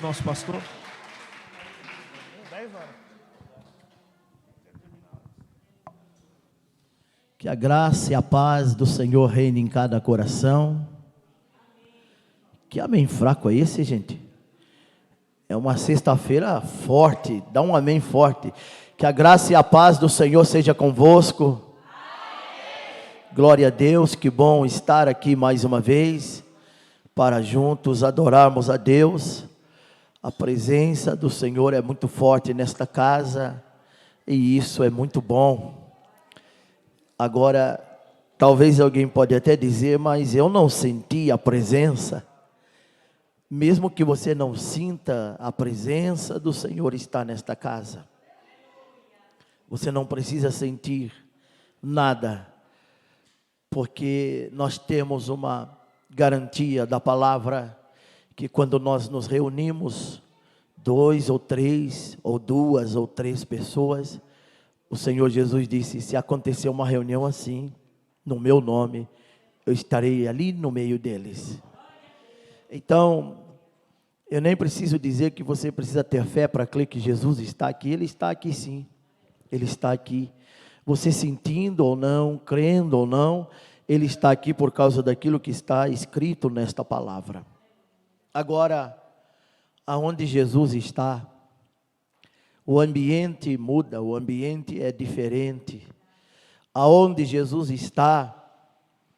Nosso pastor. Que a graça e a paz do Senhor reine em cada coração. Que amém fraco é esse, gente? É uma sexta-feira forte, dá um amém forte. Que a graça e a paz do Senhor seja convosco. Glória a Deus, que bom estar aqui mais uma vez, para juntos adorarmos a Deus. A presença do Senhor é muito forte nesta casa, e isso é muito bom. Agora, talvez alguém pode até dizer, mas eu não senti a presença. Mesmo que você não sinta, a presença do Senhor está nesta casa. Você não precisa sentir nada, porque nós temos uma garantia da palavra, que quando nós nos reunimos, 2 ou 3, ou 2 ou 3 pessoas, o Senhor Jesus disse, se acontecer uma reunião assim, no meu nome, eu estarei ali no meio deles. Então, eu nem preciso dizer que você precisa ter fé para crer que Jesus está aqui. Ele está aqui sim, Ele está aqui. Você sentindo ou não, crendo ou não, Ele está aqui por causa daquilo que está escrito nesta palavra. Agora, aonde Jesus está, o ambiente muda, o ambiente é diferente. Aonde Jesus está,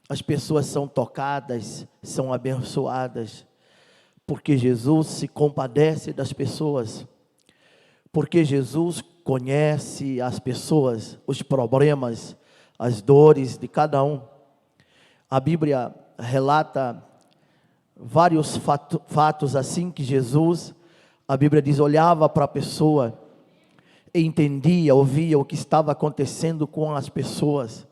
as pessoas são tocadas, são abençoadas, porque Jesus se compadece das pessoas, porque Jesus conhece as pessoas, os problemas, as dores de cada um. A Bíblia relata vários fatos assim que Jesus, a Bíblia diz, olhava para a pessoa, entendia, ouvia o que estava acontecendo com as pessoas.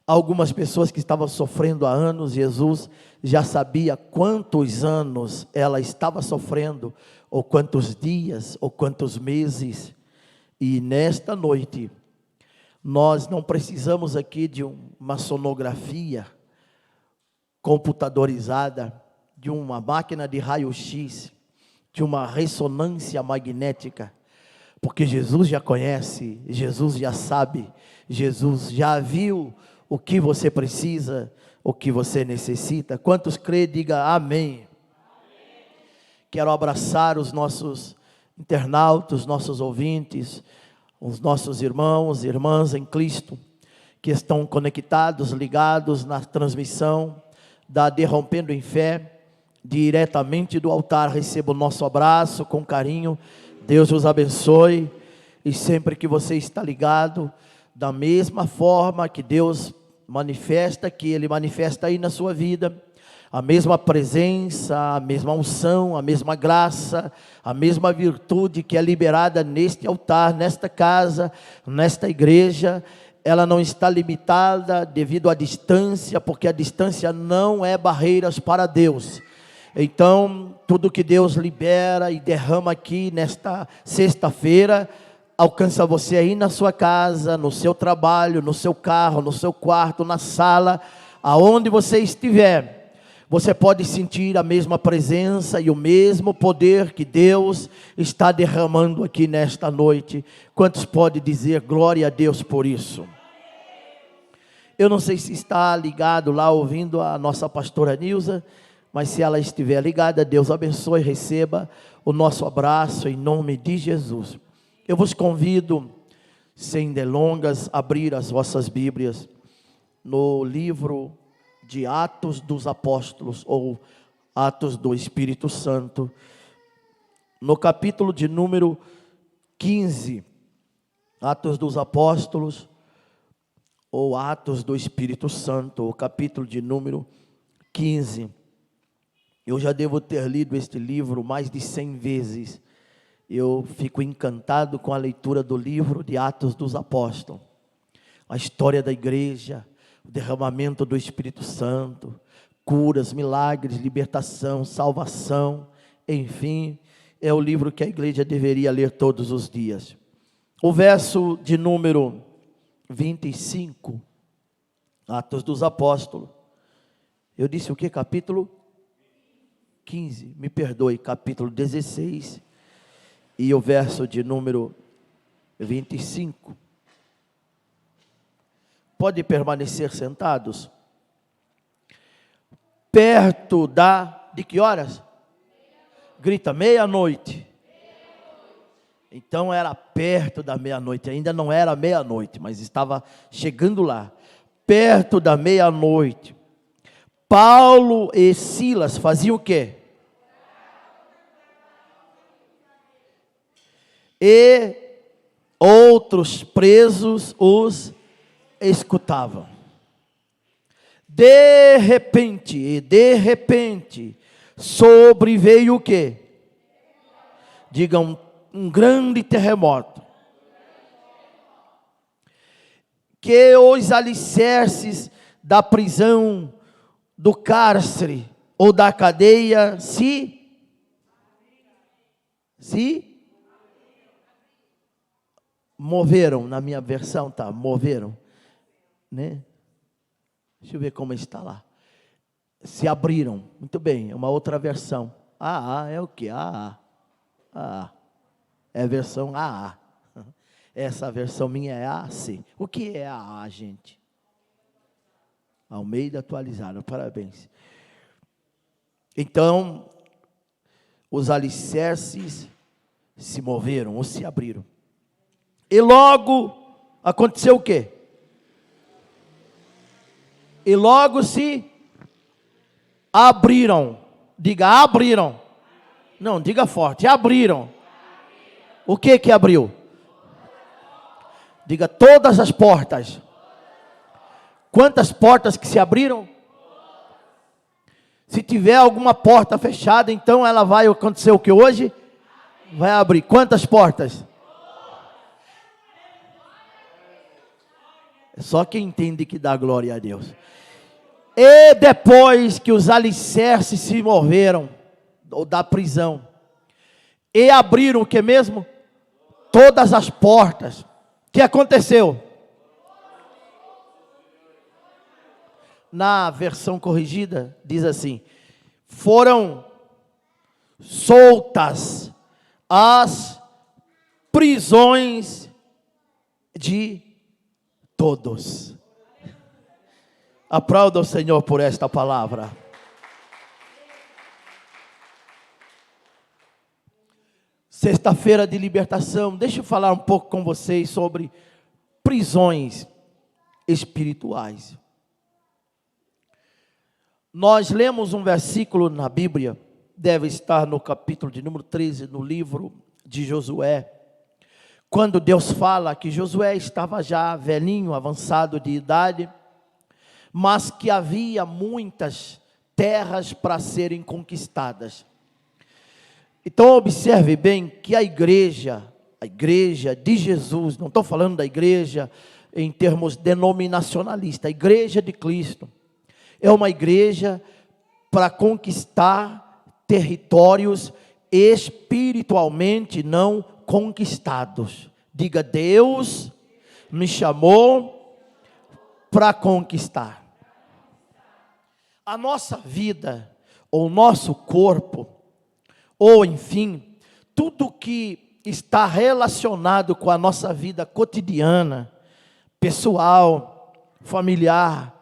Algumas pessoas que estavam sofrendo há anos, Jesus já sabia quantos anos ela estava sofrendo, ou quantos dias, ou quantos meses. E nesta noite, nós não precisamos aqui de uma sonografia computadorizada, de uma máquina de raio-x, de uma ressonância magnética, porque Jesus já conhece, Jesus já sabe, Jesus já viu o que você precisa, o que você necessita. Quantos crê, diga amém. Quero abraçar os nossos internautas, os nossos ouvintes, os nossos irmãos e irmãs em Cristo, que estão conectados, ligados na transmissão da Derrompendo em Fé, diretamente do altar. Receba o nosso abraço com carinho. Deus os abençoe, e sempre que você está ligado, da mesma forma que Deus manifesta, que Ele manifesta aí na sua vida, a mesma presença, a mesma unção, a mesma graça, a mesma virtude que é liberada neste altar, nesta casa, nesta igreja, ela não está limitada devido à distância, porque a distância não é barreiras para Deus. Então, tudo que Deus libera e derrama aqui nesta sexta-feira, alcança você aí na sua casa, no seu trabalho, no seu carro, no seu quarto, na sala, aonde você estiver. Você pode sentir a mesma presença e o mesmo poder que Deus está derramando aqui nesta noite. Quantos podem dizer glória a Deus por isso? Eu não sei se está ligado lá ouvindo a nossa pastora Nilza, mas se ela estiver ligada, Deus abençoe, receba o nosso abraço em nome de Jesus. Eu vos convido, sem delongas, a abrir as vossas Bíblias no livro de Atos dos Apóstolos, ou Atos do Espírito Santo, no capítulo de número 15, Atos dos Apóstolos, ou Atos do Espírito Santo, o capítulo de número 15. Eu já devo ter lido este livro mais de 100 vezes. Eu fico encantado com a leitura do livro de Atos dos Apóstolos. A história da igreja, o derramamento do Espírito Santo, curas, milagres, libertação, salvação, enfim, é o livro que a igreja deveria ler todos os dias. O verso de número 25, Atos dos Apóstolos. Eu disse o que? Capítulo 15, me perdoe, capítulo 16, e o verso de número 25. Pode permanecer sentados. Perto de que horas? Grita, meia-noite. Então era perto da meia-noite, ainda não era meia-noite, mas estava chegando lá. Perto da meia-noite, Paulo e Silas faziam o quê? E outros presos os escutavam. De repente, sobreveio o quê? Digam, um grande terremoto. Que os alicerces da prisão, do cárcere ou da cadeia se moveram. Na minha versão tá, moveram, né? Deixa eu ver como está lá. Se abriram. Muito bem, é uma outra versão. É o que? É a versão AA. Essa versão minha é AC. O que é AA, gente? Almeida atualizada, parabéns. Então, os alicerces se moveram ou se abriram. E logo aconteceu o quê? E logo se abriram. Diga, abriram. Não, diga forte, abriram. O que abriu? Diga, todas as portas. Quantas portas que se abriram? Se tiver alguma porta fechada, então ela vai acontecer o que hoje? Vai abrir. Quantas portas? Só quem entende que dá glória a Deus. E depois que os alicerces se moveram da prisão, e abriram o que mesmo? Todas as portas. O que aconteceu? Na versão corrigida, diz assim: foram soltas as prisões de todos. Aplauda o Senhor por esta palavra. Sexta-feira de libertação. Deixa eu falar um pouco com vocês sobre prisões espirituais. Nós lemos um versículo na Bíblia, deve estar no capítulo de número 13, no livro de Josué, quando Deus fala que Josué estava já velhinho, avançado de idade, mas que havia muitas terras para serem conquistadas. Então observe bem que a igreja de Jesus, não estou falando da igreja em termos denominacionalistas, a igreja de Cristo, é uma igreja para conquistar territórios espiritualmente não conquistados. Diga, Deus me chamou para conquistar. A nossa vida, ou nosso corpo, ou enfim, tudo que está relacionado com a nossa vida cotidiana, pessoal, familiar,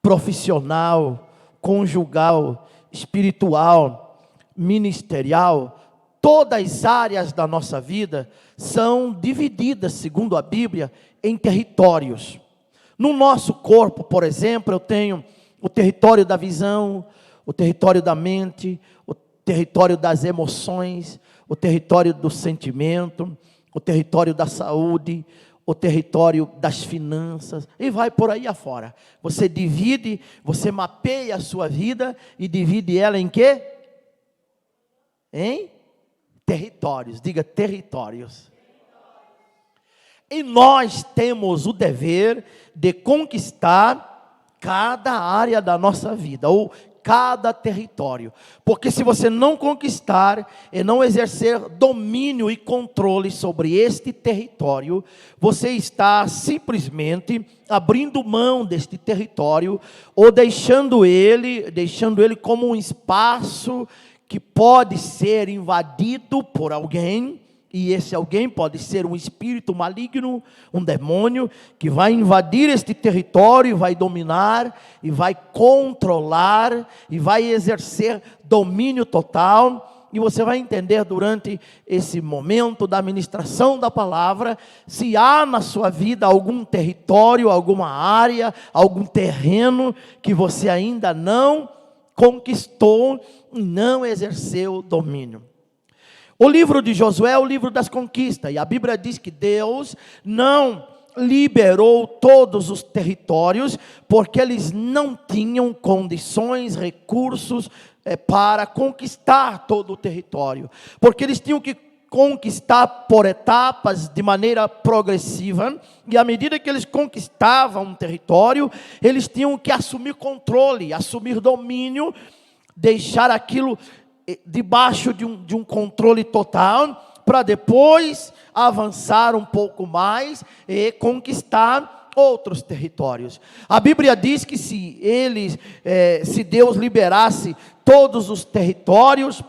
profissional, conjugal, espiritual, ministerial, todas as áreas da nossa vida são divididas, segundo a Bíblia, em territórios. No nosso corpo, por exemplo, eu tenho o território da visão, o território da mente, o território das emoções, o território do sentimento, o território da saúde, o território das finanças, e vai por aí afora. Você divide, você mapeia a sua vida e divide ela em quê? Em territórios. Diga, territórios. E nós temos o dever de conquistar cada área da nossa vida, ou cada território, porque se você não conquistar e não exercer domínio e controle sobre este território, você está simplesmente abrindo mão deste território, ou deixando ele como um espaço que pode ser invadido por alguém, e esse alguém pode ser um espírito maligno, um demônio, que vai invadir este território, vai dominar, e vai controlar, e vai exercer domínio total. E você vai entender durante esse momento da ministração da palavra, se há na sua vida algum território, alguma área, algum terreno, que você ainda não conquistou, e não exerceu domínio. O livro de Josué é o livro das conquistas, e a Bíblia diz que Deus não liberou todos os territórios, porque eles não tinham condições, recursos para conquistar todo o território, porque eles tinham que conquistar por etapas, de maneira progressiva, e à medida que eles conquistavam um território, eles tinham que assumir controle, assumir domínio, deixar aquilo debaixo de um controle total, para depois avançar um pouco mais e conquistar outros territórios. A Bíblia diz que se Deus liberasse todos os territórios,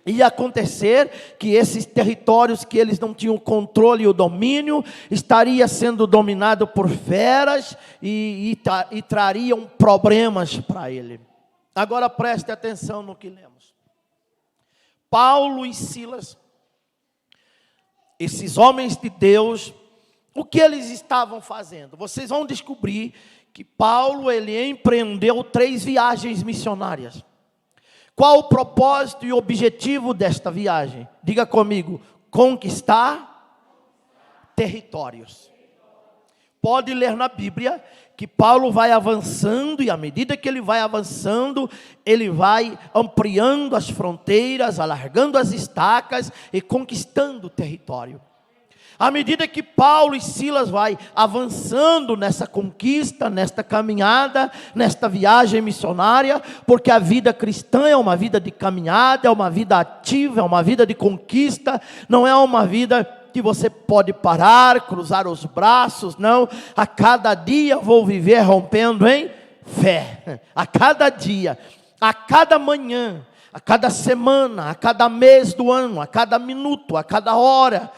ia acontecer que esses territórios que eles não tinham controle e o domínio, estaria sendo dominado por feras e trariam problemas para ele. Agora preste atenção no que lemos. Paulo e Silas, esses homens de Deus, o que eles estavam fazendo? Vocês vão descobrir que Paulo, ele empreendeu 3 viagens missionárias. Qual o propósito e objetivo desta viagem? Diga comigo: conquistar territórios. Pode ler na Bíblia que Paulo vai avançando, e à medida que ele vai avançando, ele vai ampliando as fronteiras, alargando as estacas e conquistando o território. À medida que Paulo e Silas vai avançando nessa conquista, nesta caminhada, nesta viagem missionária, porque a vida cristã é uma vida de caminhada, é uma vida ativa, é uma vida de conquista, não é uma vida que você pode parar, cruzar os braços, não. A cada dia vou viver rompendo em fé. A cada dia, a cada manhã, a cada semana, a cada mês do ano, a cada minuto, a cada hora,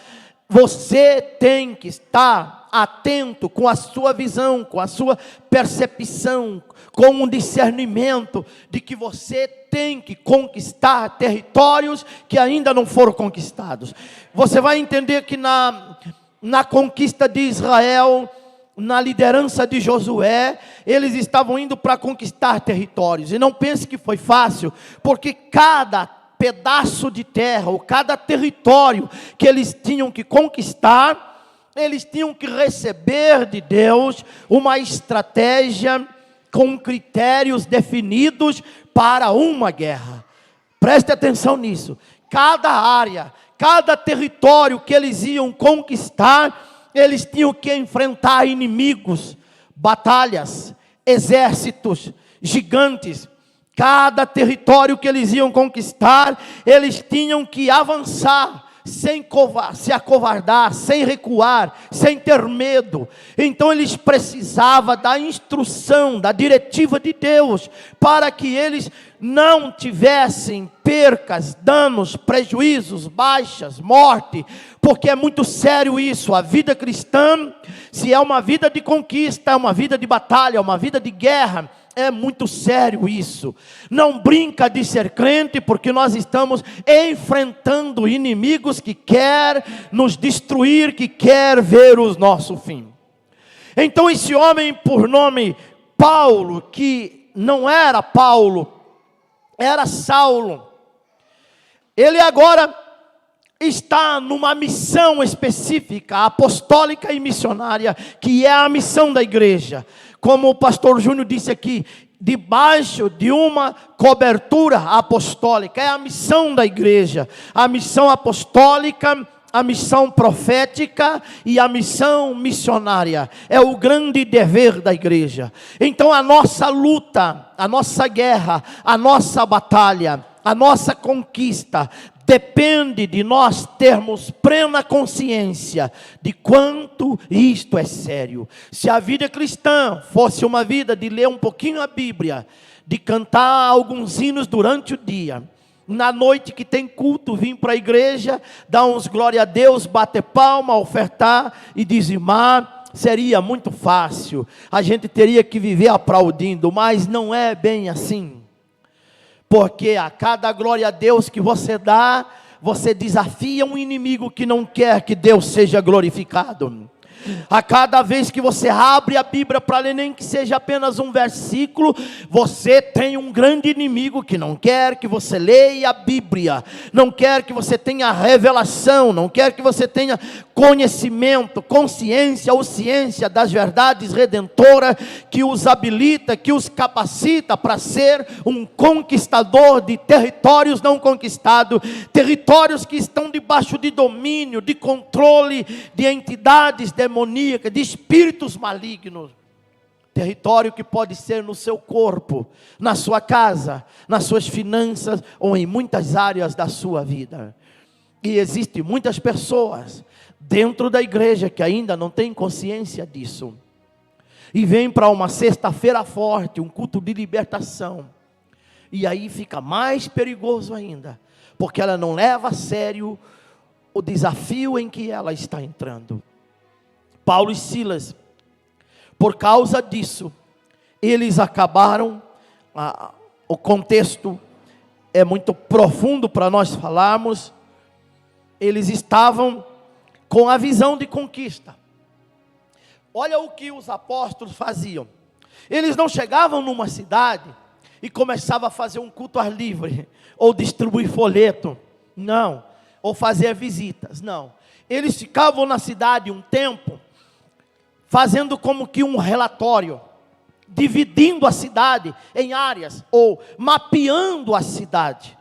você tem que estar atento com a sua visão, com a sua percepção, com um discernimento de que você tem que conquistar territórios que ainda não foram conquistados. Você vai entender que na conquista de Israel, na liderança de Josué, eles estavam indo para conquistar territórios. E não pense que foi fácil, porque cada pedaço de terra, ou cada território que eles tinham que conquistar, eles tinham que receber de Deus uma estratégia com critérios definidos para uma guerra. Preste atenção nisso. Cada área, cada território que eles iam conquistar, eles tinham que enfrentar inimigos, batalhas, exércitos, gigantes. Cada território que eles iam conquistar, eles tinham que avançar, sem se acovardar, sem recuar, sem ter medo. Então eles precisavam da instrução, da diretiva de Deus, para que eles não tivessem percas, danos, prejuízos, baixas, morte, porque é muito sério isso. A vida cristã, se é uma vida de conquista, é uma vida de batalha, é uma vida de guerra, é muito sério isso. Não brinca de ser crente, porque nós estamos enfrentando inimigos que quer nos destruir, que quer ver o nosso fim. Então esse homem por nome Paulo, que não era Paulo, era Saulo, ele agora está numa missão específica, apostólica e missionária, que é a missão da igreja. Como o pastor Júnior disse aqui, debaixo de uma cobertura apostólica, é a missão da igreja, a missão apostólica, a missão profética e a missão missionária, é o grande dever da igreja. Então a nossa luta, a nossa guerra, a nossa batalha, a nossa conquista, depende de nós termos plena consciência de quanto isto é sério. Se a vida cristã fosse uma vida de ler um pouquinho a Bíblia, de cantar alguns hinos durante o dia, na noite que tem culto, vir para a igreja, dar uns glória a Deus, bater palma, ofertar e dizimar. Seria muito fácil, a gente teria que viver aplaudindo, mas não é bem assim, porque a cada glória a Deus que você dá, você desafia um inimigo que não quer que Deus seja glorificado. A cada vez que você abre a Bíblia para ler, nem que seja apenas um versículo, você tem um grande inimigo que não quer que você leia a Bíblia, não quer que você tenha revelação, não quer que você tenha conhecimento, consciência ou ciência das verdades redentoras que os habilita, que os capacita para ser um conquistador de territórios não conquistados, territórios que estão debaixo de domínio, de controle de entidades demoníacas, de espíritos malignos. Território que pode ser no seu corpo, na sua casa, nas suas finanças ou em muitas áreas da sua vida. E existem muitas pessoas dentro da igreja que ainda não têm consciência disso. E vem para uma sexta-feira forte, um culto de libertação. E aí fica mais perigoso ainda, porque ela não leva a sério o desafio em que ela está entrando. Paulo e Silas, por causa disso, eles acabaram, o contexto é muito profundo para nós falarmos, eles estavam com a visão de conquista. Olha o que os apóstolos faziam. Eles não chegavam numa cidade e começavam a fazer um culto ar livre, ou distribuir folheto, não, ou fazer visitas, não. Eles ficavam na cidade um tempo, fazendo como que um relatório, dividindo a cidade em áreas, ou mapeando a cidade.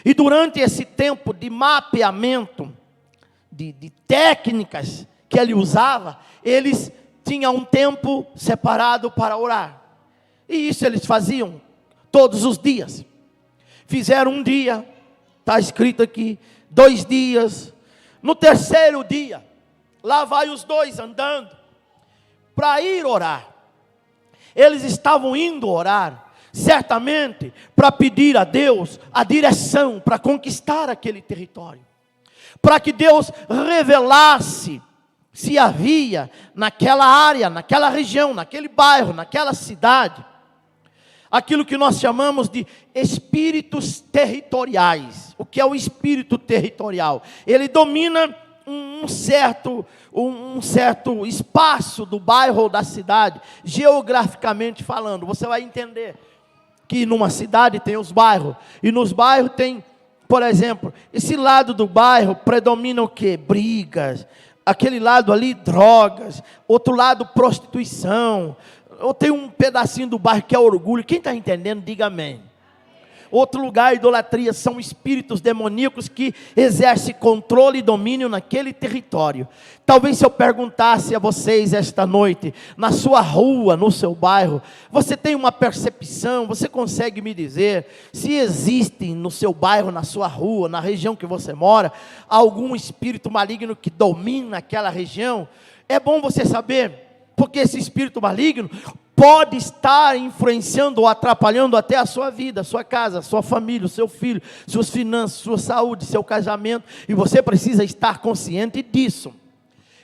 E durante esse tempo de mapeamento, de técnicas que ele usava, eles tinham um tempo separado para orar. E isso eles faziam todos os dias. Fizeram um dia, está escrito aqui, 2 dias. No terceiro dia, lá vai os dois andando para ir orar. Eles estavam indo orar, certamente para pedir a Deus a direção para conquistar aquele território, para que Deus revelasse se havia naquela área, naquela região, naquele bairro, naquela cidade, aquilo que nós chamamos de espíritos territoriais. O que é o espírito territorial? Ele domina um certo espaço do bairro ou da cidade, geograficamente falando. Você vai entender que numa cidade tem os bairros, e nos bairros tem, por exemplo, esse lado do bairro predomina o quê? Brigas, aquele lado ali drogas, outro lado prostituição, ou tem um pedacinho do bairro que é orgulho. Quem está entendendo, diga amém. Outro lugar, idolatria, são espíritos demoníacos que exercem controle e domínio naquele território. Talvez se eu perguntasse a vocês esta noite, na sua rua, no seu bairro, você tem uma percepção, você consegue me dizer se existe no seu bairro, na sua rua, na região que você mora, algum espírito maligno que domina aquela região? É bom você saber, porque esse espírito maligno pode estar influenciando ou atrapalhando até a sua vida, a sua casa, a sua família, o seu filho, suas finanças, sua saúde, seu casamento, e você precisa estar consciente disso.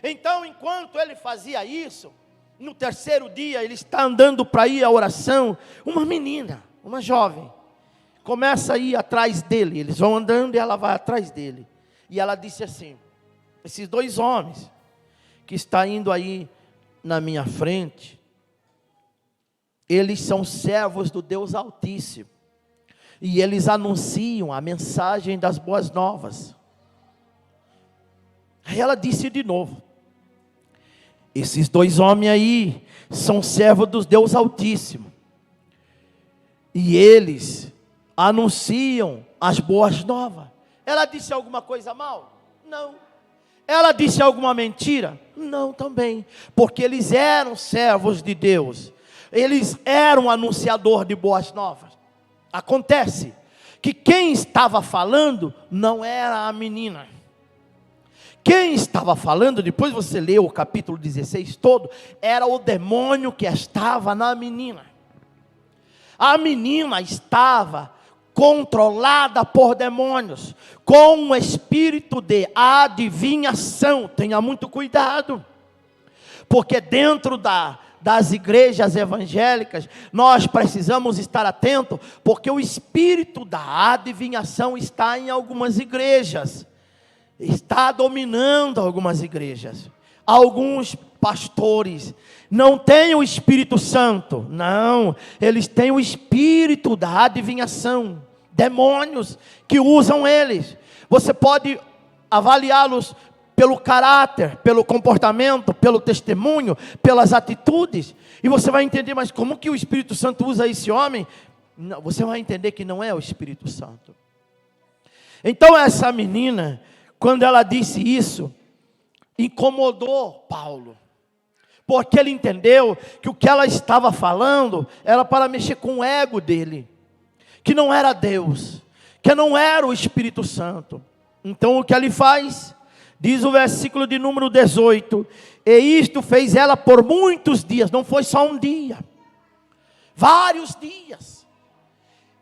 Então, enquanto ele fazia isso, no terceiro dia, ele está andando para ir à oração, uma menina, uma jovem, começa a ir atrás dele, eles vão andando e ela vai atrás dele, e ela disse assim: esses 2 homens, que estão indo aí na minha frente, eles são servos do Deus Altíssimo, e eles anunciam a mensagem das boas novas. Aí ela disse de novo: esses 2 homens aí são servos do Deus Altíssimo, e eles anunciam as boas novas. Ela disse alguma coisa mal? Não. Ela disse alguma mentira? Não também, porque eles eram servos de Deus, eles eram anunciador de boas novas. Acontece que quem estava falando não era a menina. Quem estava falando, depois você lê o capítulo 16 todo, era o demônio que estava na menina. A menina estava controlada por demônios, com um espírito de adivinhação. Tenha muito cuidado, porque dentro das igrejas evangélicas, nós precisamos estar atentos, porque o espírito da adivinhação está em algumas igrejas, está dominando algumas igrejas. Alguns pastores não têm o Espírito Santo, não, eles têm o espírito da adivinhação, demônios que usam eles. Você pode avaliá-los pelo caráter, pelo comportamento, pelo testemunho, pelas atitudes, e você vai entender, mas como que o Espírito Santo usa esse homem? Não, você vai entender que não é o Espírito Santo. Então essa menina, quando ela disse isso, incomodou Paulo, porque ele entendeu que o que ela estava falando era para mexer com o ego dele, que não era Deus, que não era o Espírito Santo. Então o que ele faz? Diz o versículo de número 18, e isto fez ela por muitos dias, não foi só um dia, vários dias.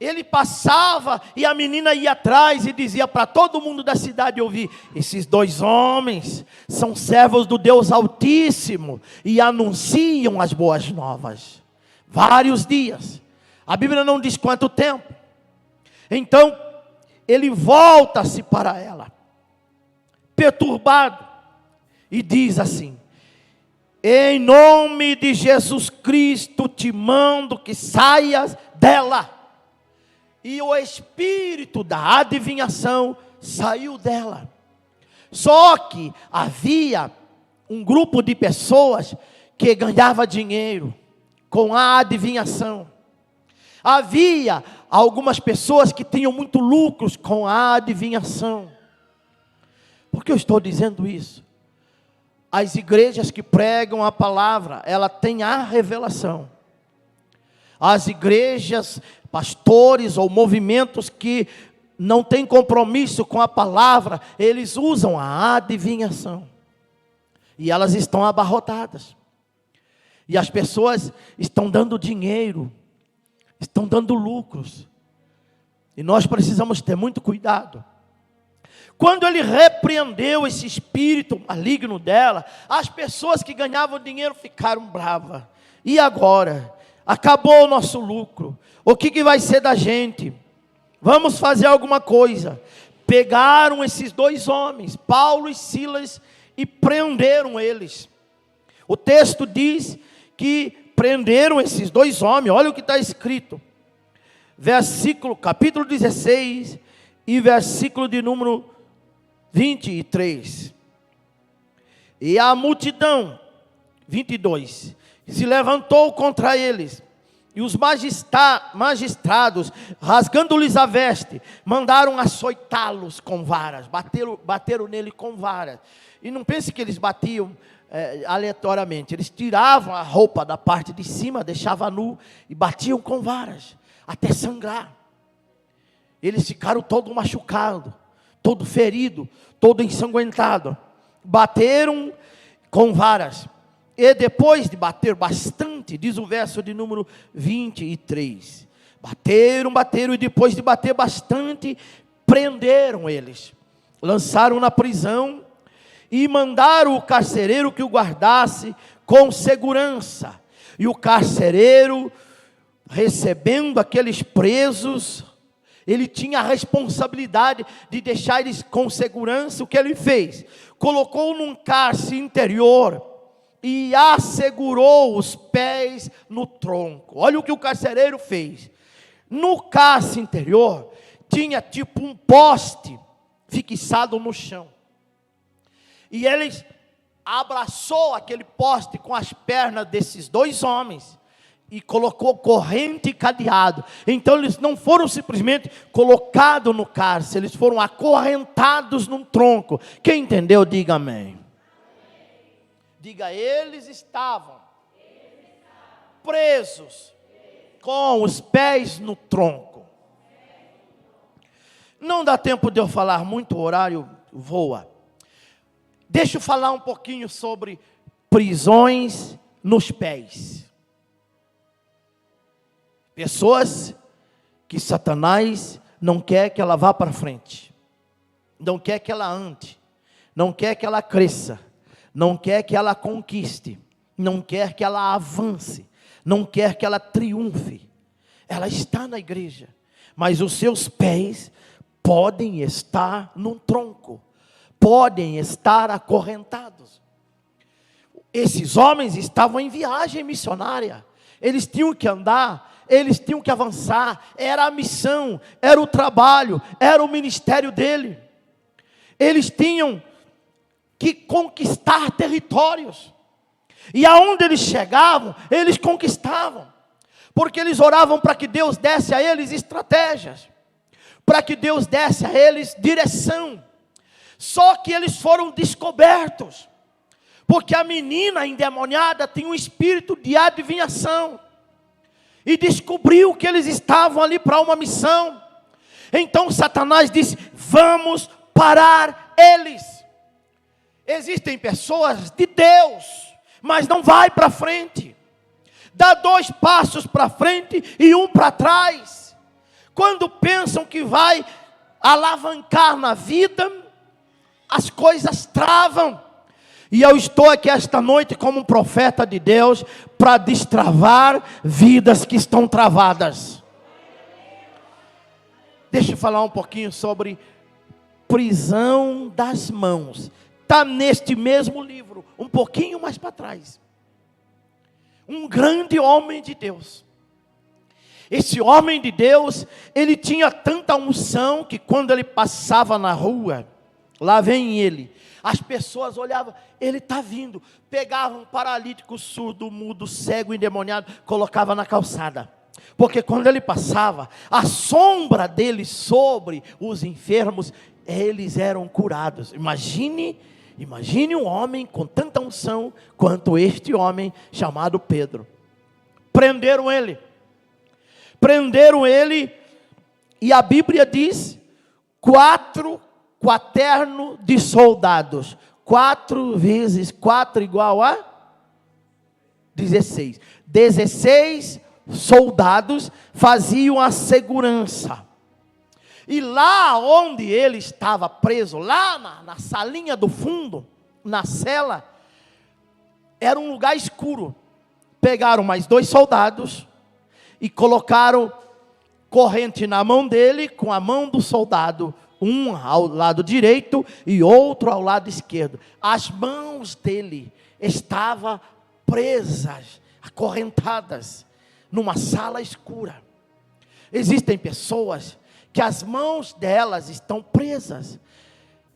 Ele passava e a menina ia atrás e dizia para todo mundo da cidade ouvir: esses dois homens são servos do Deus Altíssimo e anunciam as boas novas. Vários dias, a Bíblia não diz quanto tempo. Então ele volta-se para ela, perturbado, e diz assim: em nome de Jesus Cristo te mando que saias dela. E o espírito da adivinhação saiu dela. Só que havia um grupo de pessoas que ganhava dinheiro com a adivinhação. Havia algumas pessoas que tinham muito lucros com a adivinhação. Por que eu estou dizendo isso? As igrejas que pregam a palavra, ela tem a revelação. As igrejas, pastores ou movimentos que não têm compromisso com a palavra, eles usam a adivinhação. E elas estão abarrotadas. E as pessoas estão dando dinheiro, estão dando lucros. E nós precisamos ter muito cuidado. Quando ele repreendeu esse espírito maligno dela, as pessoas que ganhavam dinheiro ficaram bravas. E agora? Acabou o nosso lucro. O que vai ser da gente? Vamos fazer alguma coisa. Pegaram esses dois homens, Paulo e Silas, e prenderam eles. O texto diz que prenderam esses dois homens. Olha o que está escrito. Capítulo 16 e versículo de número 23. E a multidão, 22, se levantou contra eles, e os magistrados, rasgando-lhes a veste, mandaram açoitá-los com varas, bateram nele com varas. E não pense que eles batiam aleatoriamente, eles tiravam a roupa da parte de cima, deixavam nu, e batiam com varas, até sangrar. Eles ficaram todo machucados, todo ferido, todo ensanguentado. Bateram com varas. E depois de bater bastante, diz o verso de número 23. Bateram, e depois de bater bastante, prenderam eles. Lançaram na prisão e mandaram o carcereiro que o guardasse com segurança. E o carcereiro, recebendo aqueles presos, ele tinha a responsabilidade de deixar eles com segurança. O que ele fez? Colocou num cárcere interior e assegurou os pés no tronco. Olha o que o carcereiro fez. No cárcere interior, tinha tipo um poste fixado no chão. E ele abraçou aquele poste com as pernas desses dois homens e colocou corrente e cadeado. Então eles não foram simplesmente colocados no cárcere, eles foram acorrentados num tronco. Quem entendeu, diga amém. Diga, eles estavam presos com os pés no tronco. Não dá tempo de eu falar muito, o horário voa. Deixa eu falar um pouquinho sobre prisões nos pés. Pessoas que Satanás não quer que ela vá para frente, não quer que ela ande, não quer que ela cresça, não quer que ela conquiste, não quer que ela avance, não quer que ela triunfe. Ela está na igreja, mas os seus pés podem estar num tronco, podem estar acorrentados. Esses homens estavam em viagem missionária, eles tinham que andar, eles tinham que avançar, era a missão, era o trabalho, era o ministério dele. Eles tinham que conquistar territórios, e aonde eles chegavam, eles conquistavam, porque eles oravam para que Deus desse a eles estratégias, para que Deus desse a eles direção. Só que eles foram descobertos, porque a menina endemoniada tinha um espírito de adivinhação, e descobriu que eles estavam ali para uma missão. Então Satanás disse: vamos parar eles. Existem pessoas de Deus, mas não vai para frente, dá 2 passos para frente e 1 para trás. Quando pensam que vai alavancar na vida, as coisas travam. E eu estou aqui esta noite como um profeta de Deus, para destravar vidas que estão travadas. Deixa eu falar um pouquinho sobre prisão das mãos. Está neste mesmo livro, um pouquinho mais para trás. Um grande homem de Deus. Esse homem de Deus, ele tinha tanta unção, que quando ele passava na rua, lá vem ele, as pessoas olhavam, ele está vindo, pegavam um paralítico, surdo, mudo, cego, endemoniado, colocava na calçada, porque quando ele passava, a sombra dele sobre os enfermos, eles eram curados. Imagine um homem com tanta unção, quanto este homem chamado Pedro. Prenderam ele, e a Bíblia diz, 4 quaterno de soldados, 4 vezes 4 igual a 16, 16 soldados faziam a segurança, e lá onde ele estava preso, lá na salinha do fundo, na cela, era um lugar escuro. Pegaram mais 2 soldados, e colocaram corrente na mão dele, com a mão do soldado, um ao lado direito e outro ao lado esquerdo. As mãos dele estavam presas, acorrentadas, numa sala escura. Existem pessoas que as mãos delas estão presas.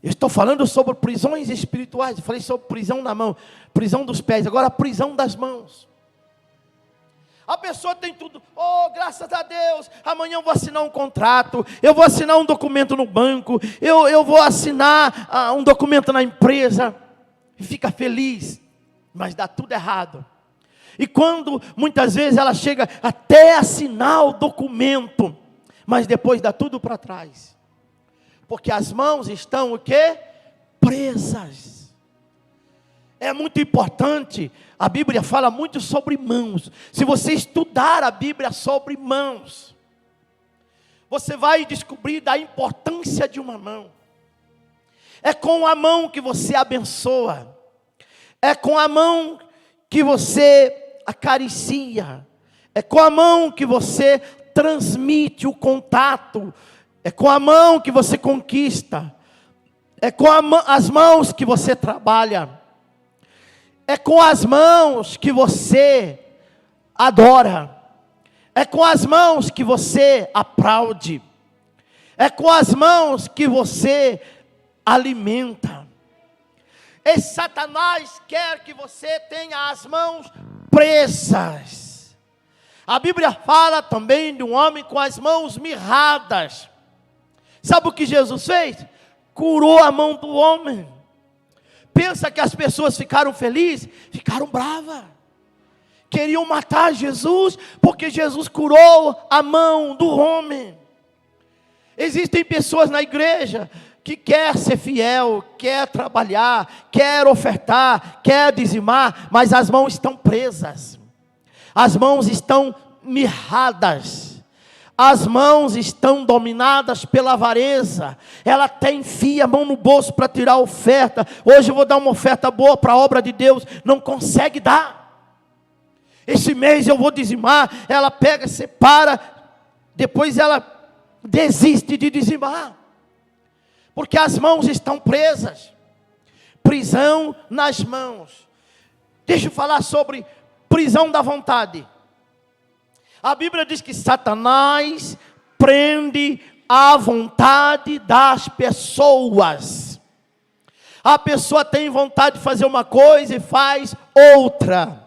Eu estou falando sobre prisões espirituais. Eu falei sobre prisão na mão, prisão dos pés, agora a prisão das mãos. A pessoa tem tudo, graças a Deus, amanhã eu vou assinar um contrato, eu vou assinar um documento no banco, eu vou assinar um documento na empresa, e fica feliz, mas dá tudo errado. E quando muitas vezes ela chega até assinar o documento, mas depois dá tudo para trás, porque as mãos estão o quê? Presas. É muito importante, a Bíblia fala muito sobre mãos. Se você estudar a Bíblia sobre mãos, você vai descobrir da importância de uma mão. É com a mão que você abençoa, é com a mão que você acaricia, é com a mão que você transmite o contato, é com a mão que você conquista, é com as mãos que você trabalha, é com as mãos que você adora, é com as mãos que você aplaude, é com as mãos que você alimenta. E Satanás quer que você tenha as mãos presas. A Bíblia fala também de um homem com as mãos mirradas. Sabe o que Jesus fez? Curou a mão do homem. Pensa que as pessoas ficaram felizes? Ficaram bravas. Queriam matar Jesus, porque Jesus curou a mão do homem. Existem pessoas na igreja que quer ser fiel, quer trabalhar, quer ofertar, quer dizimar, mas as mãos estão presas. As mãos estão mirradas. As mãos estão dominadas pela avareza. Ela até enfia a mão no bolso para tirar a oferta. Hoje eu vou dar uma oferta boa para a obra de Deus. Não consegue dar. Esse mês eu vou dizimar. Ela pega, separa. Depois ela desiste de dizimar. Porque as mãos estão presas. Prisão nas mãos. Deixa eu falar sobre prisão da vontade. A Bíblia diz que Satanás prende a vontade das pessoas. A pessoa tem vontade de fazer uma coisa e faz outra.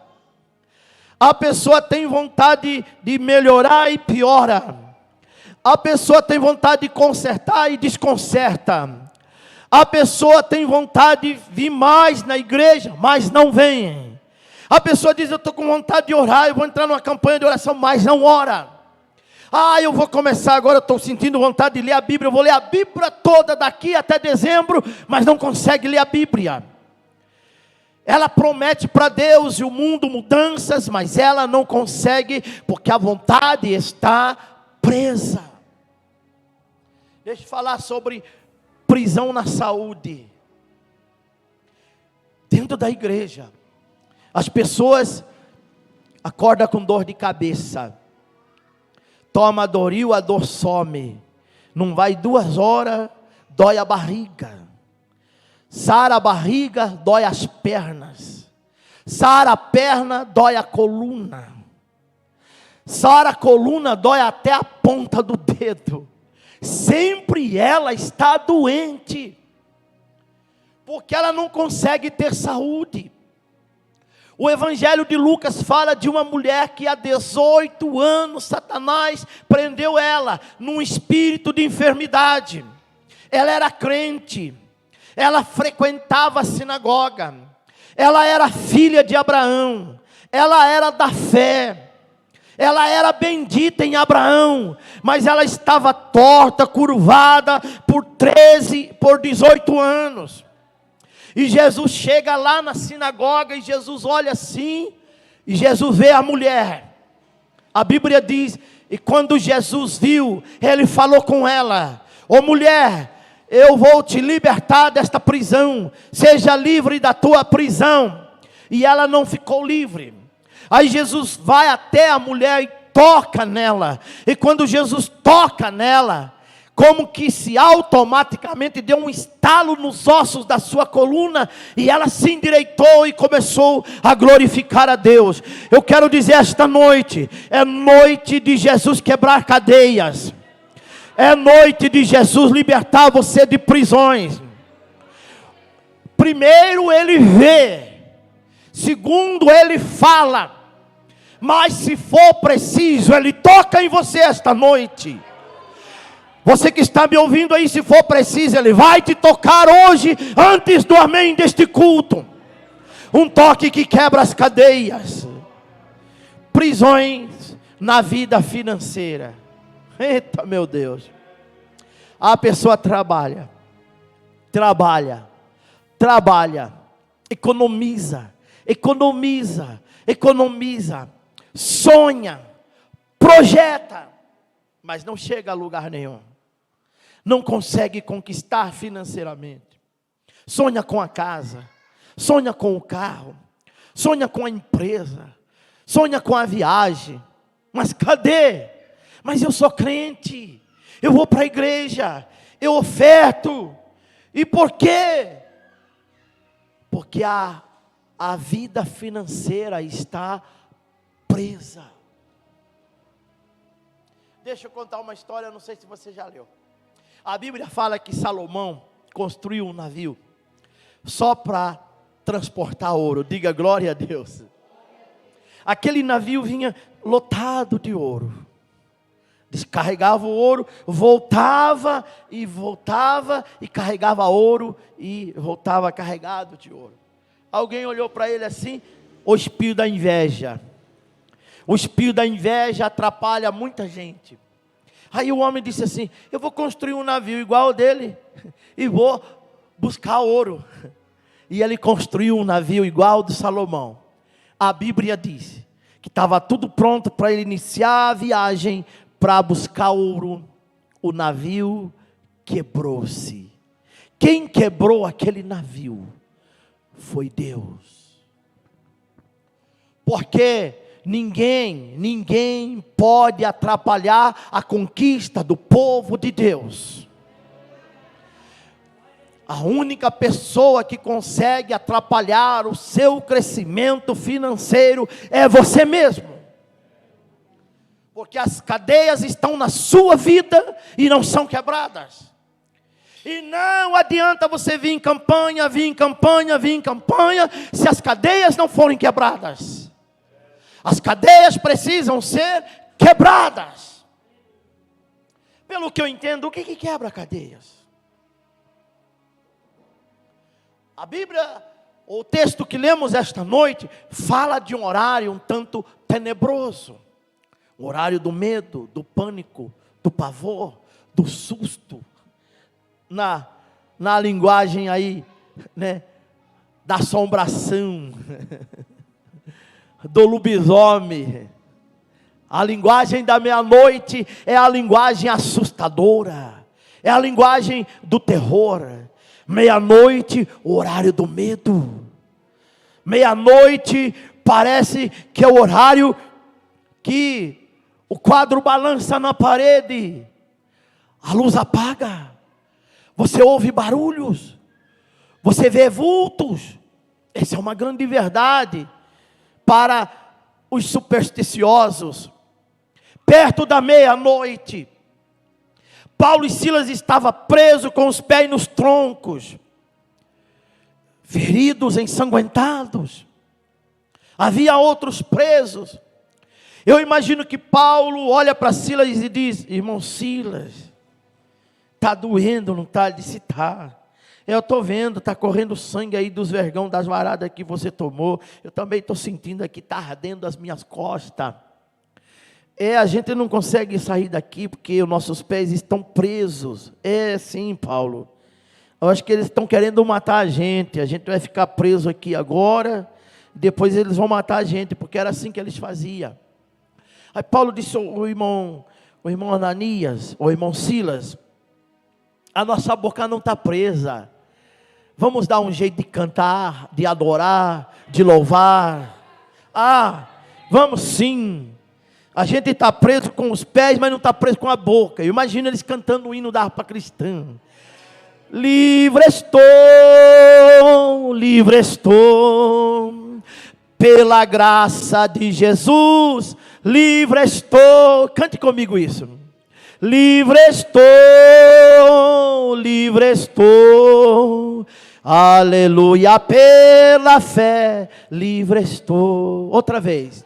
A pessoa tem vontade de melhorar e piora. A pessoa tem vontade de consertar e desconcerta. A pessoa tem vontade de vir mais na igreja, mas não vem. A pessoa diz, eu estou com vontade de orar, eu vou entrar numa campanha de oração, mas não ora. Eu vou começar agora, estou sentindo vontade de ler a Bíblia, eu vou ler a Bíblia toda daqui até dezembro, mas não consegue ler a Bíblia. Ela promete para Deus e o mundo mudanças, mas ela não consegue, porque a vontade está presa. Deixa eu falar sobre prisão na saúde. Dentro da igreja, as pessoas acordam com dor de cabeça. Toma Doril, a dor some. Não vai 2 horas, dói a barriga. Sara a barriga, dói as pernas. Sara a perna, dói a coluna. Sara a coluna, dói até a ponta do dedo. Sempre ela está doente. Porque ela não consegue ter saúde. O Evangelho de Lucas fala de uma mulher que há 18 anos Satanás prendeu ela num espírito de enfermidade. Ela era crente, ela frequentava a sinagoga, ela era filha de Abraão, ela era da fé, ela era bendita em Abraão, mas ela estava torta, curvada por 18 anos. E Jesus chega lá na sinagoga e Jesus olha assim, e Jesus vê a mulher. A Bíblia diz, e quando Jesus viu, ele falou com ela, ô mulher, eu vou te libertar desta prisão, seja livre da tua prisão. E ela não ficou livre. Aí Jesus vai até a mulher e toca nela, e quando Jesus toca nela, como que se automaticamente deu um estalo nos ossos da sua coluna, e ela se endireitou e começou a glorificar a Deus. Eu quero dizer esta noite, é noite de Jesus quebrar cadeias, é noite de Jesus libertar você de prisões. Primeiro ele vê, segundo ele fala, mas se for preciso, ele toca em você esta noite. Você que está me ouvindo aí, se for preciso, ele vai te tocar hoje, antes do amém deste culto. Um toque que quebra as cadeias. Prisões na vida financeira. Eita, meu Deus. A pessoa trabalha, economiza, sonha, projeta, mas não chega a lugar nenhum. Não consegue conquistar financeiramente. Sonha com a casa, sonha com o carro, sonha com a empresa, sonha com a viagem. Mas cadê? Mas eu sou crente, eu vou para a igreja, eu oferto. E por quê? Porque a vida financeira está presa. Deixa eu contar uma história, não sei se você já leu. A Bíblia fala que Salomão construiu um navio só para transportar ouro. Diga glória a Deus. Aquele navio vinha lotado de ouro. Descarregava o ouro, voltava e carregava ouro e voltava carregado de ouro. Alguém olhou para ele assim, o espírito da inveja. O espírito da inveja atrapalha muita gente. Aí o homem disse assim, eu vou construir um navio igual ao dele, e vou buscar ouro. E ele construiu um navio igual ao do Salomão. A Bíblia diz que estava tudo pronto para ele iniciar a viagem para buscar ouro, o navio quebrou-se. Quem quebrou aquele navio foi Deus. Porque ninguém pode atrapalhar a conquista do povo de Deus. A única pessoa que consegue atrapalhar o seu crescimento financeiro é você mesmo. Porque as cadeias estão na sua vida e não são quebradas. E não adianta você vir em campanha, se as cadeias não forem quebradas. As cadeias precisam ser quebradas. Pelo que eu entendo, o que quebra cadeias? A Bíblia, o texto que lemos esta noite, fala de um horário um tanto tenebroso. O horário do medo, do pânico, do pavor, do susto. Na linguagem aí, né, da assombração, do lobisomem. A linguagem da meia-noite é a linguagem assustadora, é a linguagem do terror. Meia-noite, o horário do medo. Meia-noite parece que é o horário que o quadro balança na parede, a luz apaga, você ouve barulhos, você vê vultos. Essa é uma grande verdade para os supersticiosos. Perto da meia-noite, Paulo e Silas estavam presos com os pés nos troncos, feridos, ensanguentados. Havia outros presos. Eu imagino que Paulo olha para Silas e diz: irmão Silas, está doendo, não está? Ele disse: está. Eu estou vendo, está correndo sangue aí dos vergão, das varadas que você tomou. Eu também estou sentindo aqui, está ardendo as minhas costas. A gente não consegue sair daqui porque os nossos pés estão presos. Sim, Paulo. Eu acho que eles estão querendo matar a gente vai ficar preso aqui agora, depois eles vão matar a gente, porque era assim que eles faziam. Aí Paulo disse: o irmão Ananias, o irmão Silas, a nossa boca não está presa. Vamos dar um jeito de cantar, de adorar, de louvar. Vamos sim. A gente está preso com os pés, mas não está preso com a boca. Eu imagino eles cantando o hino da harpa cristã. Livre estou, pela graça de Jesus, livre estou. Cante comigo isso. Livre estou, aleluia, pela fé, livre estou. Outra vez.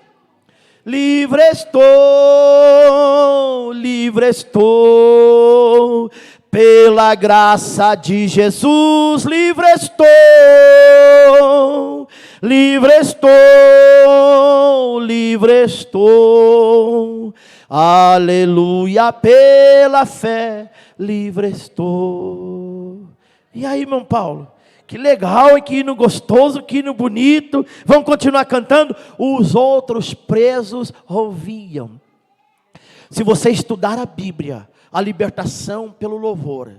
Livre estou, pela graça de Jesus, livre estou, aleluia, pela fé, livre estou. E aí, irmão Paulo? Que legal, e que hino gostoso, que hino bonito. Vamos continuar cantando? Os outros presos ouviam. Se você estudar a Bíblia, a libertação pelo louvor,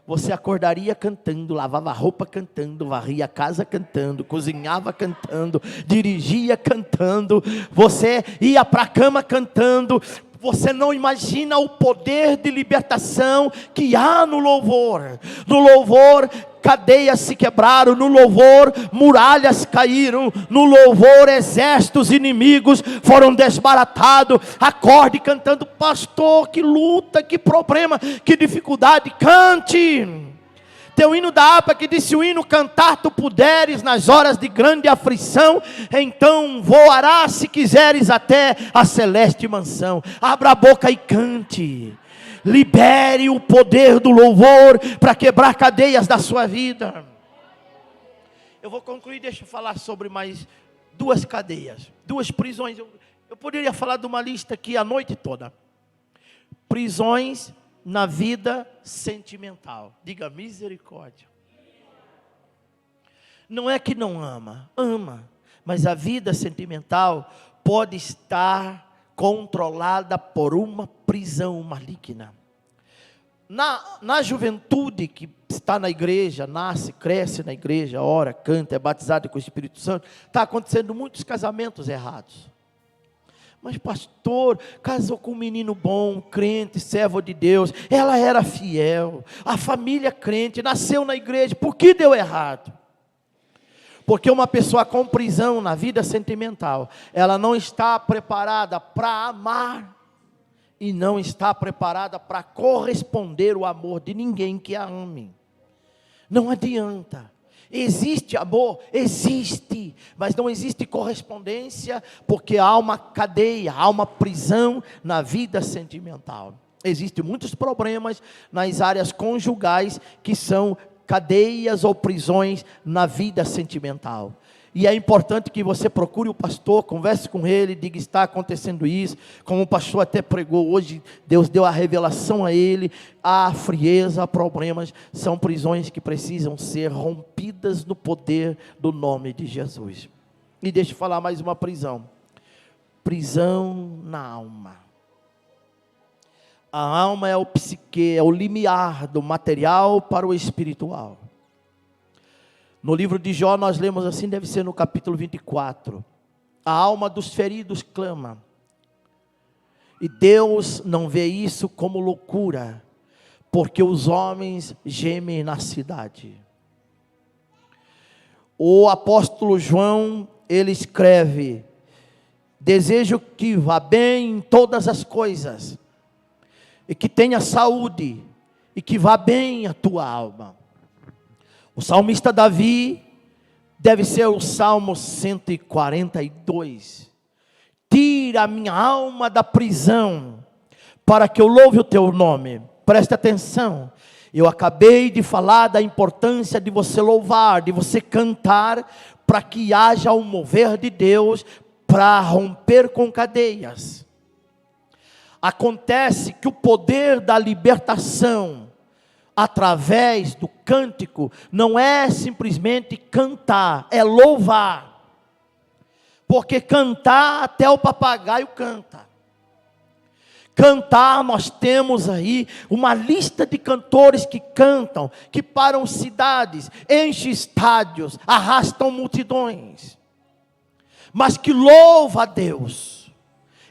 você acordaria cantando, lavava a roupa cantando, varria a casa cantando, cozinhava cantando, dirigia cantando, você ia para a cama cantando. Você não imagina o poder de libertação que há no louvor. No louvor, cadeias se quebraram. No louvor, muralhas caíram. No louvor, exércitos inimigos foram desbaratados. Acorde cantando: pastor, que luta, que problema, que dificuldade. Cante. Tem o hino da harpa que diz: se o hino cantar tu puderes nas horas de grande aflição, então voarás se quiseres até a celeste mansão. Abra a boca e cante. Libere o poder do louvor para quebrar cadeias da sua vida. Eu vou concluir, deixa eu falar sobre mais duas cadeias, duas prisões. Eu poderia falar de uma lista aqui a noite toda. Prisões na vida sentimental. Diga: misericórdia. Não é que não ama, mas a vida sentimental pode estar controlada por uma prisão. prisão maligna. Na juventude que está na igreja, nasce, cresce na igreja, ora, canta, é batizado com o Espírito Santo, está acontecendo muitos casamentos errados. Mas pastor, casou com um menino bom, crente, servo de Deus, ela era fiel, a família crente, nasceu na igreja, por que deu errado? Porque uma pessoa com prisão na vida sentimental, ela não está preparada para amar, e não está preparada para corresponder o amor de ninguém que a ame. Não adianta. Existe amor? Existe, mas não existe correspondência, porque há uma cadeia, há uma prisão na vida sentimental. Existem muitos problemas nas áreas conjugais, que são cadeias ou prisões na vida sentimental. E é importante que você procure o pastor, converse com ele, diga: está acontecendo isso, como o pastor até pregou hoje, Deus deu a revelação a ele, há frieza, há problemas, são prisões que precisam ser rompidas no poder do nome de Jesus. E deixa eu falar mais uma prisão na alma. A alma é o psique, é o limiar do material para o espiritual. No livro de Jó nós lemos assim, deve ser no capítulo 24. A alma dos feridos clama. E Deus não vê isso como loucura, porque os homens gemem na cidade. O apóstolo João, ele escreve: desejo que vá bem em todas as coisas, e que tenha saúde, e que vá bem a tua alma. O salmista Davi, deve ser o Salmo 142. Tira a minha alma da prisão, para que eu louve o teu nome. Preste atenção, eu acabei de falar da importância de você louvar, de você cantar, para que haja um mover de Deus, para romper com cadeias. Acontece que o poder da libertação, através do cântico, não é simplesmente cantar, é louvar. Porque cantar, até o papagaio canta. Cantar, nós temos aí uma lista de cantores que cantam, que param cidades, enchem estádios, arrastam multidões. Mas que louva a Deus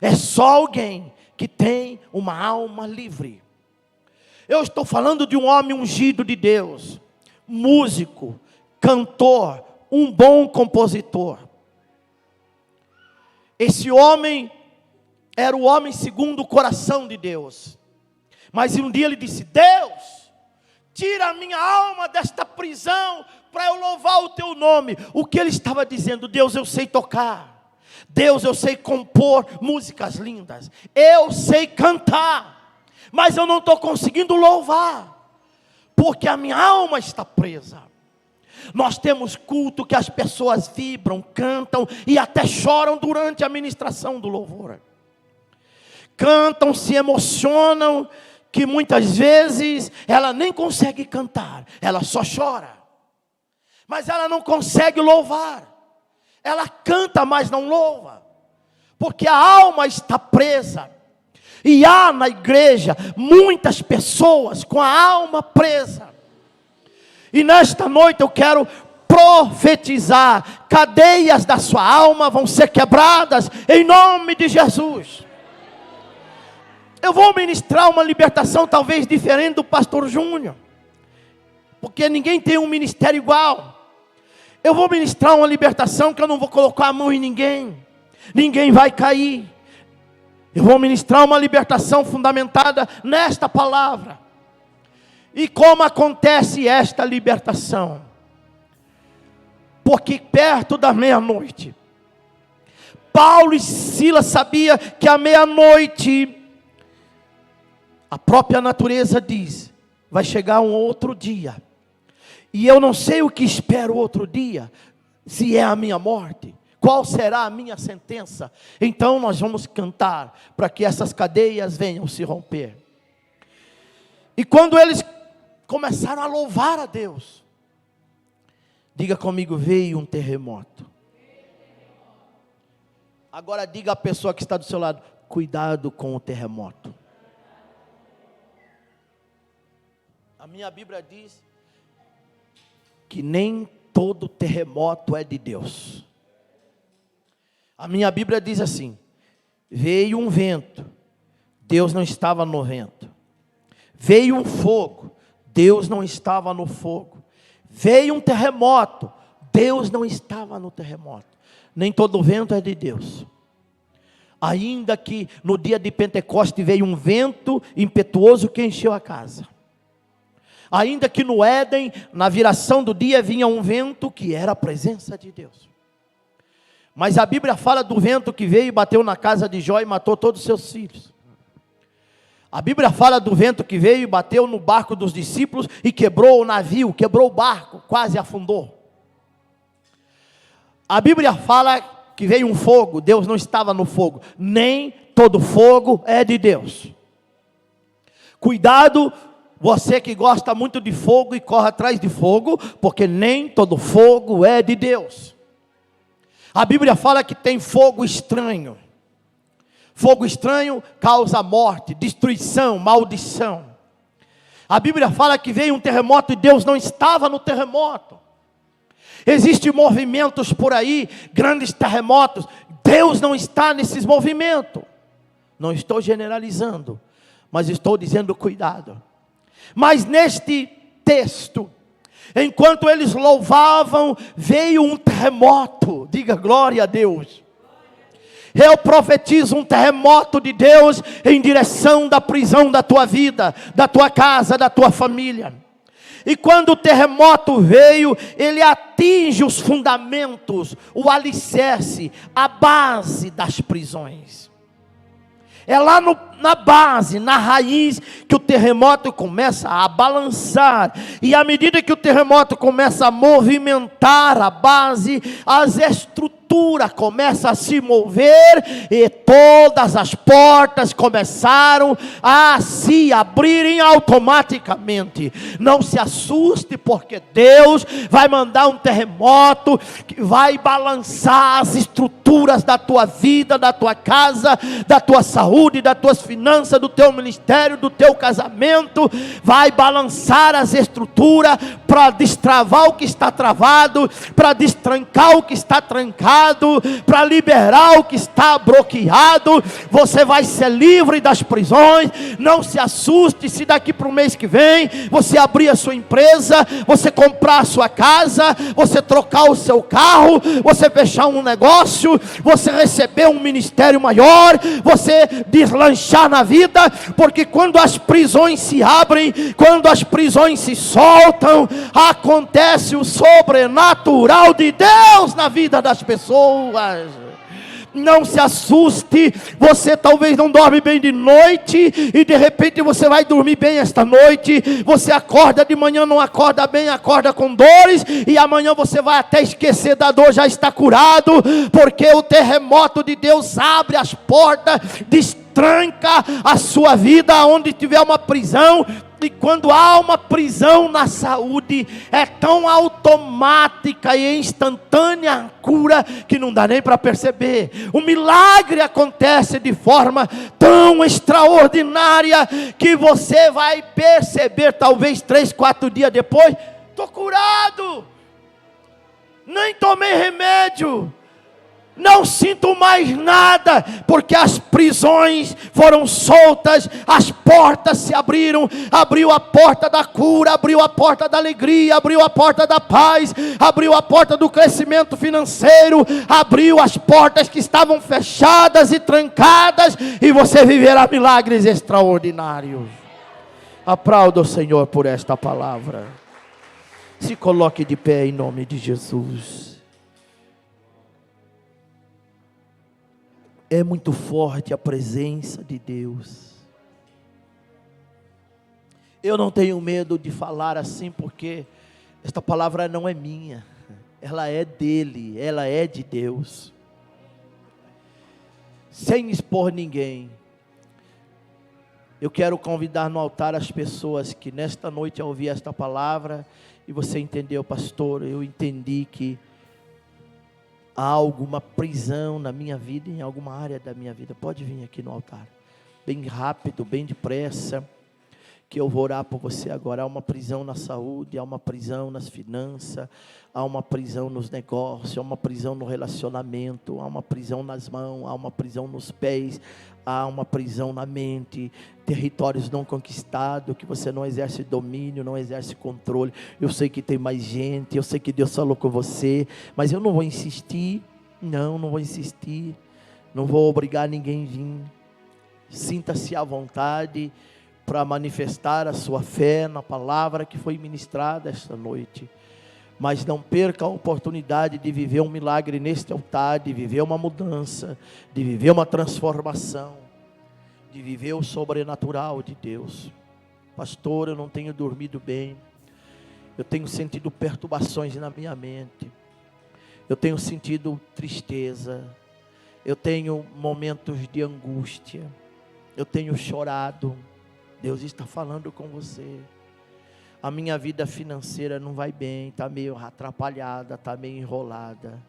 é só alguém que tem uma alma livre. Eu estou falando de um homem ungido de Deus, músico, cantor, um bom compositor. Esse homem era o homem segundo o coração de Deus. Mas um dia ele disse: Deus, tira a minha alma desta prisão, para eu louvar o teu nome. O que ele estava dizendo? Deus, eu sei tocar. Deus, eu sei compor músicas lindas. Eu sei cantar. Mas eu não estou conseguindo louvar, porque a minha alma está presa. Nós temos culto que as pessoas vibram, cantam e até choram durante a ministração do louvor. Cantam, se emocionam, que muitas vezes ela nem consegue cantar, ela só chora. Mas ela não consegue louvar. Ela canta, mas não louva, porque a alma está presa. E há na igreja muitas pessoas com a alma presa. E nesta noite eu quero profetizar: cadeias da sua alma vão ser quebradas em nome de Jesus. Eu vou ministrar uma libertação talvez diferente do pastor Júnior, porque ninguém tem um ministério igual. Eu vou ministrar uma libertação que eu não vou colocar a mão em ninguém. Ninguém vai cair. Eu vou ministrar uma libertação fundamentada nesta palavra. E como acontece esta libertação? Porque perto da meia-noite, Paulo e Silas sabiam que à meia-noite, a própria natureza diz, vai chegar um outro dia. E eu não sei o que espero outro dia, se é a minha morte. Qual será a minha sentença? Então nós vamos cantar para que essas cadeias venham se romper. E quando eles começaram a louvar a Deus, diga comigo: veio um terremoto. Agora diga à pessoa que está do seu lado: cuidado com o terremoto. A minha Bíblia diz que nem todo terremoto é de Deus. A minha Bíblia diz assim: veio um vento, Deus não estava no vento. Veio um fogo, Deus não estava no fogo. Veio um terremoto, Deus não estava no terremoto. Nem todo vento é de Deus. Ainda que no dia de Pentecoste veio um vento impetuoso que encheu a casa. Ainda que no Éden, na viração do dia, vinha um vento que era a presença de Deus. Mas a Bíblia fala do vento que veio e bateu na casa de Jó e matou todos os seus filhos. A Bíblia fala do vento que veio e bateu no barco dos discípulos e quebrou o navio, quebrou o barco, quase afundou. A Bíblia fala que veio um fogo, Deus não estava no fogo. Nem todo fogo é de Deus. Cuidado, você que gosta muito de fogo e corre atrás de fogo, porque nem todo fogo é de Deus. A Bíblia fala que tem fogo estranho. Fogo estranho causa morte, destruição, maldição. A Bíblia fala que veio um terremoto e Deus não estava no terremoto. Existem movimentos por aí, grandes terremotos, Deus não está nesses movimentos. Não estou generalizando, mas estou dizendo cuidado. Mas neste texto, enquanto eles louvavam, veio um terremoto. Diga glória a Deus. Eu profetizo um terremoto de Deus em direção da prisão da tua vida, da tua casa, da tua família. E quando o terremoto veio, ele atinge os fundamentos, o alicerce, a base das prisões. É lá na base, na raiz, que o terremoto começa a balançar. E à medida que o terremoto começa a movimentar a base, as estruturas começam a se mover. E todas as portas começaram a se abrirem automaticamente. Não se assuste, porque Deus vai mandar um terremoto que vai balançar as estruturas da tua vida, da tua casa, da tua saúde, das tuas finanças, do teu ministério, do teu casamento. Vai balançar as estruturas para destravar o que está travado, para destrancar o que está trancado, para liberar o que está bloqueado. Você vai ser livre das prisões. Não se assuste se daqui para o mês que vem você abrir a sua empresa, você comprar a sua casa, você trocar o seu carro, você fechar um negócio, você receber um ministério maior, você deslanchar na vida, porque quando as prisões se abrem, quando as prisões se soltam, acontece o sobrenatural de Deus na vida das pessoas. Não se assuste, você talvez não dorme bem de noite, e de repente você vai dormir bem esta noite, você acorda de manhã, não acorda bem, acorda com dores, e amanhã você vai até esquecer da dor, já está curado, porque o terremoto de Deus abre as portas, destranca a sua vida, onde tiver uma prisão. E quando há uma prisão na saúde, é tão automática e instantânea a cura, que não dá nem para perceber. O milagre acontece de forma tão extraordinária, que você vai perceber, talvez 3, 4 dias depois: estou curado, nem tomei remédio, não sinto mais nada, porque as prisões foram soltas, as portas se abriram. Abriu a porta da cura, abriu a porta da alegria, abriu a porta da paz, abriu a porta do crescimento financeiro, abriu as portas que estavam fechadas e trancadas, e você viverá milagres extraordinários. Aplauda o Senhor por esta palavra. Se coloque de pé em nome de Jesus. É muito forte a presença de Deus. Eu não tenho medo de falar assim, porque esta palavra não é minha, ela é dele, ela é de Deus. Sem expor ninguém, eu quero convidar no altar as pessoas que nesta noite, ao ouvir esta palavra, e você entendeu, pastor, eu entendi que há alguma prisão na minha vida, em alguma área da minha vida, pode vir aqui no altar, bem rápido, bem depressa. que eu vou orar por você agora. Há uma prisão na saúde, há uma prisão nas finanças, há uma prisão nos negócios, há uma prisão no relacionamento, há uma prisão nas mãos, há uma prisão nos pés, há uma prisão na mente, territórios não conquistados, que você não exerce domínio, não exerce controle. Eu sei que tem mais gente, eu sei que Deus falou com você, mas eu não vou insistir, não vou insistir, não vou obrigar ninguém a vir. Sinta-se à vontade para manifestar a sua fé na palavra que foi ministrada esta noite, mas não perca a oportunidade de viver um milagre neste altar, de viver uma mudança, de viver uma transformação, de viver o sobrenatural de Deus. Pastor, eu não tenho dormido bem, eu tenho sentido perturbações na minha mente, eu tenho sentido tristeza, eu tenho momentos de angústia, eu tenho chorado. Deus está falando com você. A minha vida financeira não vai bem, está meio atrapalhada, está meio enrolada.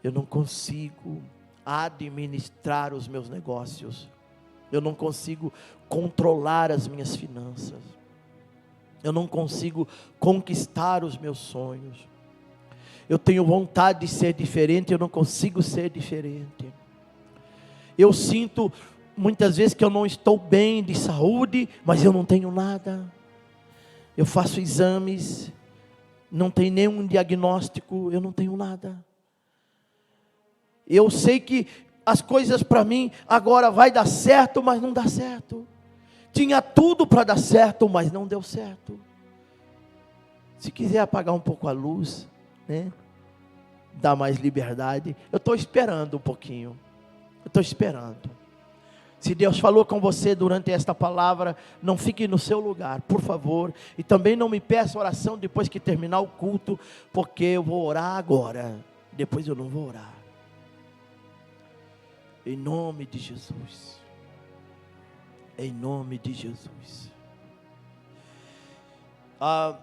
Eu não consigo administrar os meus negócios. Eu não consigo controlar as minhas finanças. Eu não consigo conquistar os meus sonhos. Eu tenho vontade de ser diferente, eu não consigo ser diferente. Eu sinto muitas vezes que eu não estou bem de saúde, mas eu não tenho nada. Eu faço exames, não tem nenhum diagnóstico, eu não tenho nada. Eu sei que as coisas para mim agora vai dar certo, mas não dá certo. Tinha tudo para dar certo, mas não deu certo. Se quiser apagar um pouco a luz, né? Dar mais liberdade. Eu estou esperando um pouquinho. Eu estou esperando. Se Deus falou com você durante esta palavra, não fique no seu lugar, por favor. E também não me peça oração depois que terminar o culto, porque eu vou orar agora. Depois eu não vou orar. Em nome de Jesus. Em nome de Jesus. Há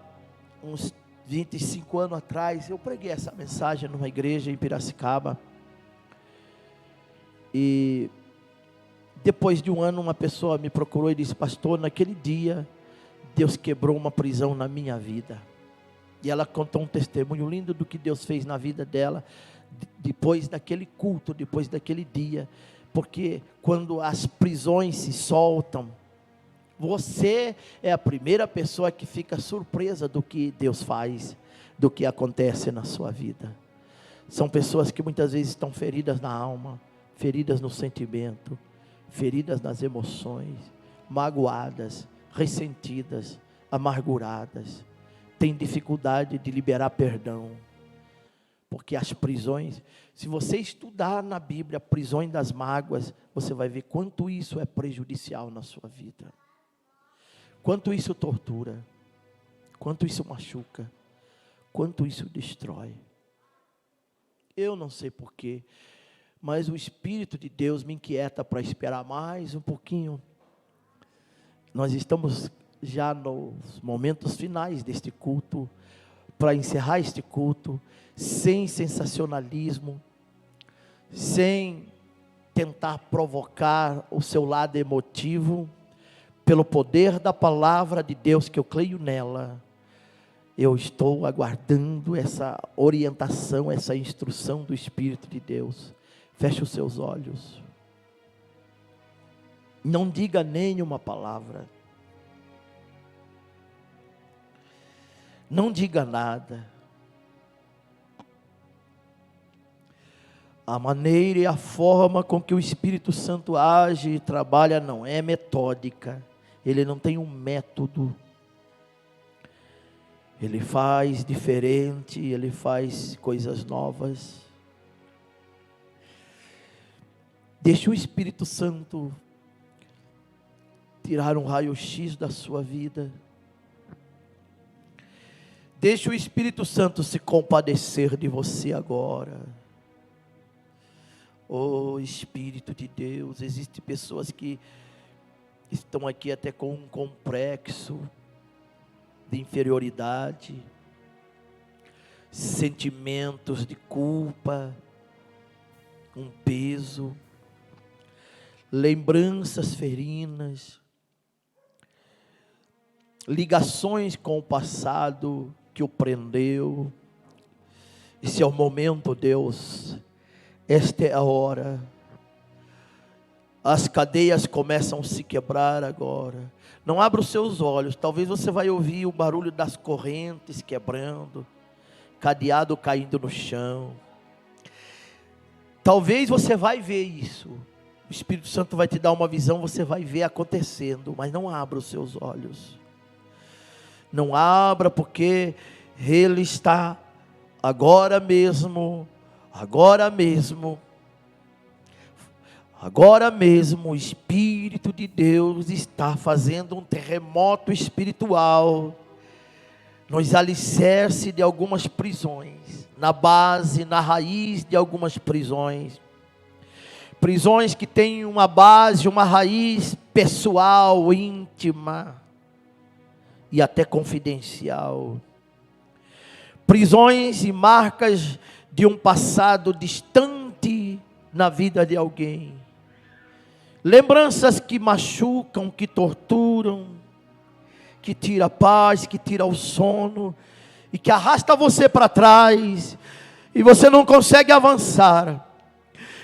uns 25 anos atrás, eu preguei essa mensagem numa igreja em Piracicaba. E depois de um ano, uma pessoa me procurou e disse: pastor, naquele dia, Deus quebrou uma prisão na minha vida. E ela contou um testemunho lindo do que Deus fez na vida dela, depois daquele culto, depois daquele dia. Porque quando as prisões se soltam, você é a primeira pessoa que fica surpresa do que Deus faz, do que acontece na sua vida. São pessoas que muitas vezes estão feridas na alma, feridas no sentimento, feridas nas emoções, magoadas, ressentidas, amarguradas, têm dificuldade de liberar perdão, porque as prisões, se você estudar na Bíblia, prisões das mágoas, você vai ver quanto isso é prejudicial na sua vida, quanto isso tortura, quanto isso machuca, quanto isso destrói. Eu não sei porquê, mas o Espírito de Deus me inquieta para esperar mais um pouquinho. Nós estamos já nos momentos finais deste culto, para encerrar este culto, sem sensacionalismo, sem tentar provocar o seu lado emotivo, pelo poder da palavra de Deus, que eu creio nela. Eu estou aguardando essa orientação, essa instrução do Espírito de Deus. Feche os seus olhos. Não diga nenhuma palavra. Não diga nada. A maneira e a forma com que o Espírito Santo age e trabalha não é metódica. Ele não tem um método. Ele faz diferente, ele faz coisas novas. Deixe o Espírito Santo tirar um raio-x da sua vida. Deixe o Espírito Santo se compadecer de você agora. Oh Espírito de Deus, existem pessoas que estão aqui até com um complexo de inferioridade, sentimentos de culpa, um peso, lembranças ferinas, ligações com o passado que o prendeu. Esse é o momento, Deus, esta é a hora. As cadeias começam a se quebrar agora. Não abra os seus olhos, talvez você vai ouvir o barulho das correntes quebrando, cadeado caindo no chão. Talvez você vai ver isso. O Espírito Santo vai te dar uma visão, você vai ver acontecendo, mas não abra os seus olhos. Não abra, porque Ele está agora mesmo, o Espírito de Deus está fazendo um terremoto espiritual nos alicerces de algumas prisões, na base, na raiz de algumas prisões. Prisões que têm uma base, uma raiz pessoal, íntima e até confidencial. Prisões e marcas de um passado distante na vida de alguém. Lembranças que machucam, que torturam, que tira a paz, que tira o sono e que arrasta você para trás e você não consegue avançar.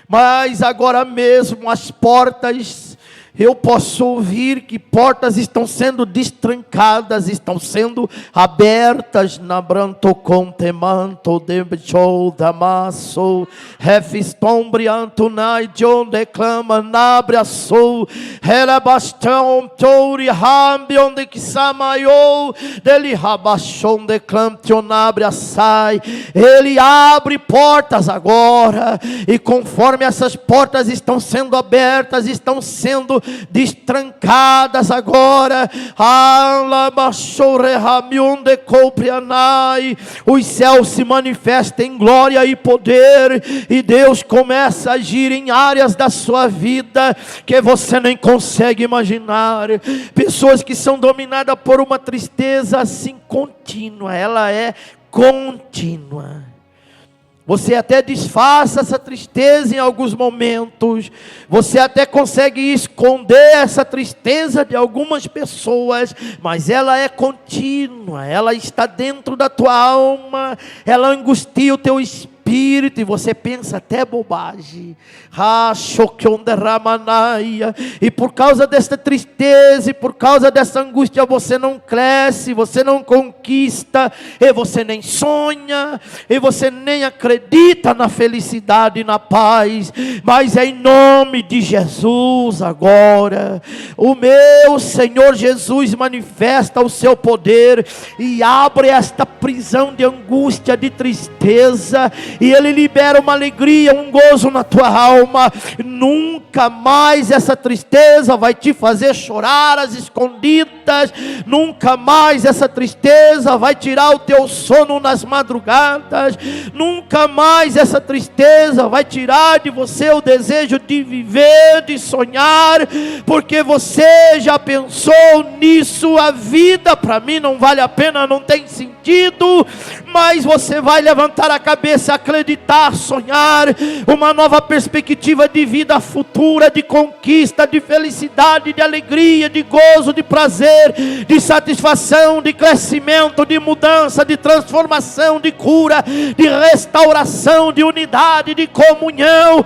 Mas agora mesmo as portas, eu posso ouvir que portas estão sendo destrancadas, estão sendo abertas. Nabranto contemanto debchou damasso, refistombrianto naidion declama nabraçou, relabastão touri rambion de quisamaiou, dele rabachon declamtion nabraçai. Ele abre portas agora, e conforme essas portas estão sendo abertas, estão sendo destrancadas agora, os céus se manifestam em glória e poder, e Deus começa a agir em áreas da sua vida que você nem consegue imaginar. Pessoas que são dominadas por uma tristeza assim contínua, ela é contínua. Você até disfarça essa tristeza em alguns momentos. Você até consegue esconder essa tristeza de algumas pessoas. Mas ela é contínua. Ela está dentro da tua alma. Ela angustia o teu espírito. E você pensa até bobagem. E por causa dessa tristeza, e por causa dessa angústia, você não cresce, você não conquista, e você nem sonha, e você nem acredita na felicidade e na paz. Mas é em nome de Jesus agora, o meu Senhor Jesus manifesta o seu poder e abre esta prisão de angústia, de tristeza, e Ele libera uma alegria, um gozo na tua alma. Nunca mais essa tristeza vai te fazer chorar às escondidas. Nunca mais essa tristeza vai tirar o teu sono nas madrugadas. Nunca mais essa tristeza vai tirar de você o desejo de viver, de sonhar, porque você já pensou nisso. A vida para mim não vale a pena, não tem sentido. Mas você vai levantar a cabeça, acreditar, sonhar uma nova perspectiva de vida futura, de conquista, de felicidade, de alegria, de gozo, de prazer, de satisfação, de crescimento, de mudança, de transformação, de cura, de restauração, de unidade, de comunhão,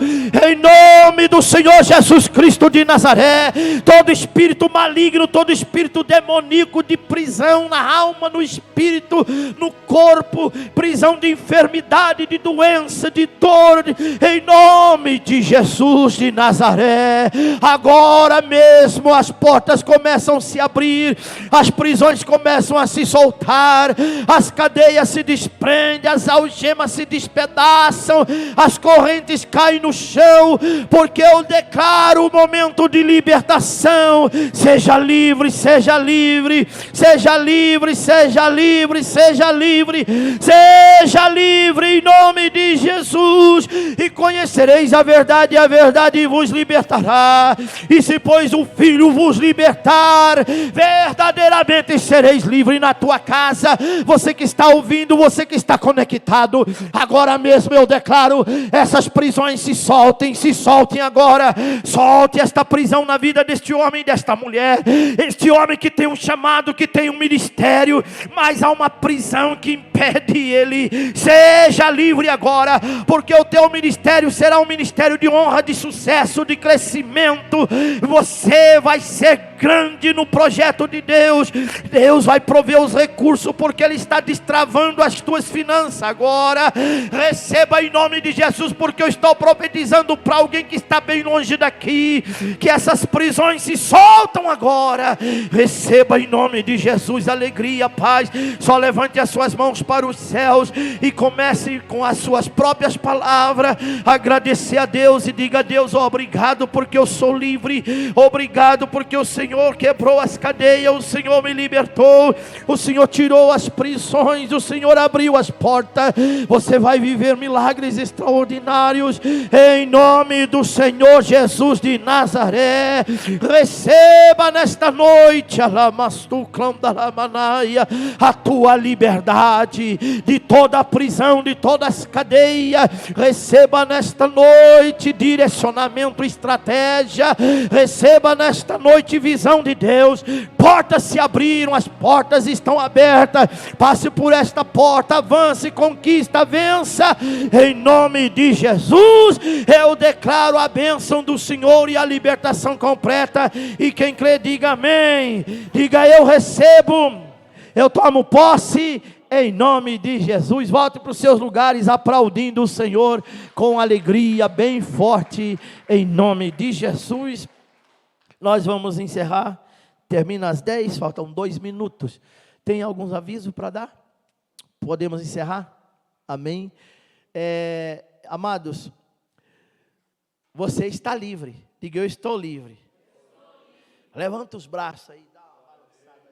em nome do Senhor Jesus Cristo de Nazaré. Todo espírito maligno, todo espírito demoníaco de prisão na alma, no espírito, no corpo, prisão de enfermidade, de doença, de dor, em nome de Jesus de Nazaré, agora mesmo as portas começam a se abrir, as prisões começam a se soltar, as cadeias se desprendem, as algemas se despedaçam, as correntes caem no chão, porque eu declaro o momento de libertação. Seja livre, seja livre, seja livre, seja livre, seja livre, seja livre em nome de Jesus. E conhecereis a verdade, e a verdade vos libertará. E se, pois, o Filho vos libertar, verdadeiramente sereis livres na tua casa. Você que está ouvindo, você que está conectado, agora mesmo eu declaro, essas prisões se soltem agora. Solte esta prisão na vida deste homem e desta mulher. Este homem que tem um chamado, que tem um ministério, mas há uma prisão que impede ele. Seja livre agora, porque o teu ministério será um ministério de honra, de sucesso, de crescimento. Você vai ser grande no projeto de Deus. Deus vai prover os recursos, porque Ele está destravando as tuas finanças agora. Receba em nome de Jesus, porque eu estou profetizando para alguém que está bem longe daqui, que essas prisões se soltam agora. Receba em nome de Jesus alegria, paz. Só levante as suas mãos para os céus e comece com as suas próprias palavras a agradecer a Deus e diga: Deus, obrigado porque eu sou livre, obrigado porque o Senhor quebrou as cadeias, o Senhor me libertou, o Senhor tirou as prisões, o Senhor abriu as portas. Você vai viver milagres extraordinários em nome do Senhor Jesus de Nazaré. Receba nesta noite a tua liberdade de toda a prisão, de todas as cadeias. Receba nesta noite direcionamento, estratégia. Receba nesta noite visão de Deus. Portas se abriram, as portas estão abertas. Passe por esta porta, avance, conquista, vença em nome de Jesus. Eu declaro a bênção do Senhor e a libertação completa. E quem crê, diga amém. Diga: eu recebo, eu tomo posse em nome de Jesus. Volte para os seus lugares aplaudindo o Senhor com alegria bem forte em nome de Jesus. Nós vamos encerrar. Termina às 10, faltam 2 minutos. Tem alguns avisos para dar? Podemos encerrar? Amém? Amados, você está livre. Diga: eu estou livre. Levanta os braços aí. Dá uma balançada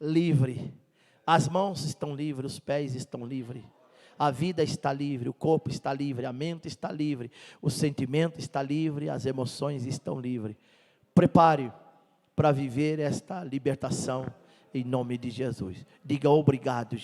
aí. Livre. As mãos estão livres, os pés estão livres. A vida está livre, o corpo está livre, a mente está livre, o sentimento está livre, as emoções estão livres. Prepare para viver esta libertação em nome de Jesus. Diga: obrigado, Jesus.